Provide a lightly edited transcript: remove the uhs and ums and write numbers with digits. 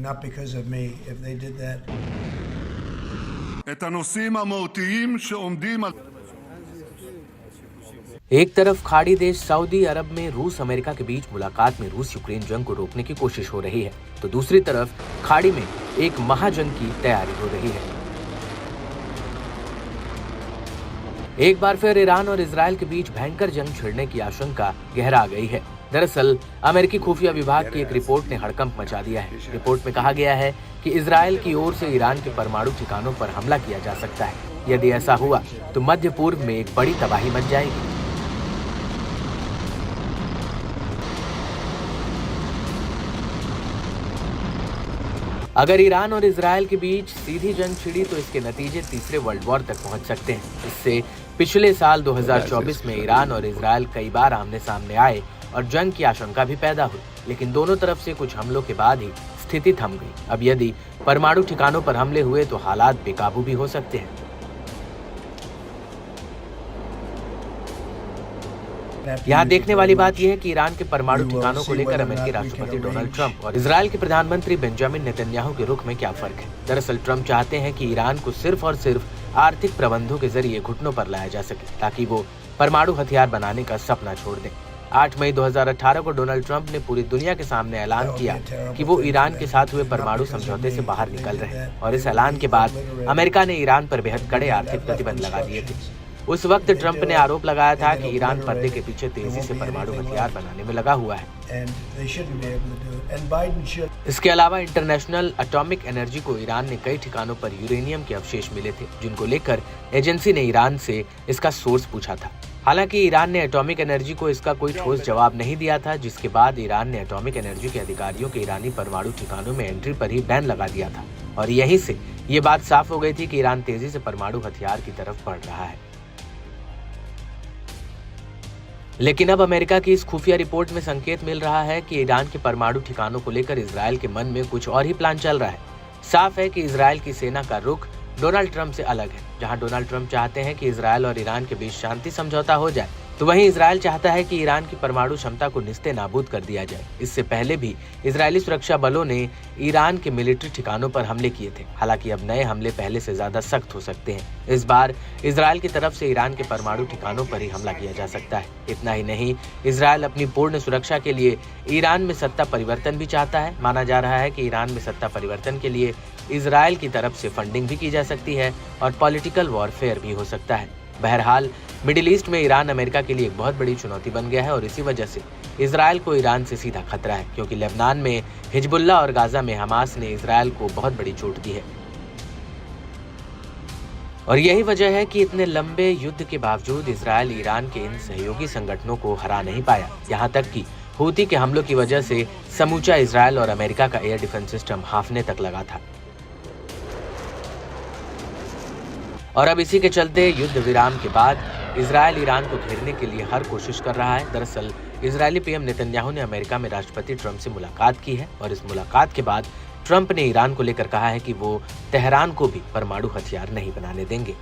Not because of me. If they did that, את הנושאים המהותיים שעומדים על एक तरफ खाड़ी देश सऊदी अरब में रूस अमेरिका के बीच मुलाकात में रूस यूक्रेन जंग को रोकने की कोशिश हो रही है, तो दूसरी तरफ खाड़ी में एक महाजंग की तैयारी हो रही है। एक बार फिर ईरान और इजराइल के बीच भयंकर जंग छिड़ने की आशंका गहरा गई है। दरअसल अमेरिकी खुफिया विभाग की एक रिपोर्ट ने हड़कंप मचा दिया है। रिपोर्ट में कहा गया है कि इजराइल की ओर से ईरान के परमाणु ठिकानों पर हमला किया जा सकता है। यदि ऐसा हुआ तो मध्य पूर्व में एक बड़ी तबाही मच जाएगी। अगर ईरान और इजराइल के बीच सीधी जंग छिड़ी तो इसके नतीजे तीसरे वर्ल्ड वॉर तक पहुंच सकते हैं। इससे पिछले साल 2024 में ईरान और इजराइल कई बार आमने सामने आए और जंग की आशंका भी पैदा हुई, लेकिन दोनों तरफ से कुछ हमलों के बाद ही स्थिति थम गई। अब यदि परमाणु ठिकानों पर हमले हुए तो हालात बेकाबू भी हो सकते हैं। यहाँ देखने वाली बात यह है कि ईरान के परमाणु ठिकानों को लेकर अमेरिकी राष्ट्रपति डोनाल्ड ट्रंप और इजराइल के प्रधानमंत्री बेंजामिन नेतन्याहू के रुख में क्या फर्क है। दरअसल ट्रंप चाहते हैं कि ईरान को सिर्फ और सिर्फ आर्थिक प्रबंधों के जरिए घुटनों पर लाया जा सके, ताकि वो परमाणु हथियार बनाने का सपना छोड़ दें। 8 मई 2018 को डोनाल्ड ट्रंप ने पूरी दुनिया के सामने ऐलान किया कि वो ईरान के साथ हुए परमाणु समझौते से बाहर निकल रहे हैं, और इस ऐलान के बाद अमेरिका ने ईरान पर बेहद कड़े आर्थिक प्रतिबंध लगा दिए थे। उस वक्त ट्रंप ने आरोप लगाया था कि ईरान पर्दे के पीछे तेजी से परमाणु हथियार बनाने में लगा हुआ है। इसके अलावा इंटरनेशनल एटॉमिक एनर्जी को ईरान ने कई ठिकानों पर यूरेनियम के अवशेष मिले थे, जिनको लेकर एजेंसी ने ईरान से इसका सोर्स पूछा था। हालांकि ईरान ने एटॉमिक एनर्जी को इसका कोई ठोस जवाब नहीं दिया था, जिसके बाद ईरान ने एटॉमिक एनर्जी के अधिकारियों के ईरानी परमाणु ठिकानों में एंट्री पर ही बैन लगा दिया था, और यहीं से ये बात साफ हो गई थी कि ईरान तेजी से परमाणु हथियार की तरफ बढ़ रहा है। लेकिन अब अमेरिका की इस खुफिया रिपोर्ट में संकेत मिल रहा है कि ईरान के परमाणु ठिकानों को लेकर इजराइल के मन में कुछ और ही प्लान चल रहा है। साफ है कि इजराइल की सेना का रुख डोनाल्ड ट्रंप से अलग है। जहां डोनाल्ड ट्रंप चाहते हैं कि इजराइल और ईरान के बीच शांति समझौता हो जाए, तो वहीं इजराइल चाहता है कि ईरान की परमाणु क्षमता को निस्ते नाबूद कर दिया जाए। इससे पहले भी इजरायली सुरक्षा बलों ने ईरान के मिलिट्री ठिकानों पर हमले किए थे। हालांकि अब नए हमले पहले से ज्यादा सख्त हो सकते हैं। इस बार इजराइल की तरफ से ईरान के परमाणु ठिकानों पर ही हमला किया जा सकता है। इतना ही नहीं, इजराइल अपनी पूर्ण सुरक्षा के लिए ईरान में सत्ता परिवर्तन भी चाहता है। माना जा रहा है कि ईरान में सत्ता परिवर्तन के लिए इजराइल की तरफ से फंडिंग भी की जा सकती है और पॉलिटिकल वॉरफेयर भी हो सकता है। बहरहाल मिडिल ईस्ट में ईरान अमेरिका के लिए एक बहुत बड़ी चुनौती बन गया है, और इसी वजह से इजराइल को ईरान से सीधा खतरा है, क्योंकि लेबनान में हिजबुल्लाह और गाजा में हमास ने इजराइल को बहुत बड़ी चोट दी है। और यही वजह है कि इतने लंबे युद्ध के बावजूद इजराइल ईरान के इन सहयोगी संगठनों को हरा नहीं पाया। यहाँ तक कि हूती के हमलों की वजह से समूचा इजराइल और अमेरिका का एयर डिफेंस सिस्टम हाफने तक लगा था। और अब इसी के चलते युद्ध विराम के बाद इजराइल ईरान को घेरने के लिए हर कोशिश कर रहा है। दरअसल इजरायली पीएम नेतन्याहू ने अमेरिका में राष्ट्रपति ट्रंप से मुलाकात की है, और इस मुलाकात के बाद ट्रंप ने ईरान को लेकर कहा है कि वो तेहरान को भी परमाणु हथियार नहीं बनाने देंगे।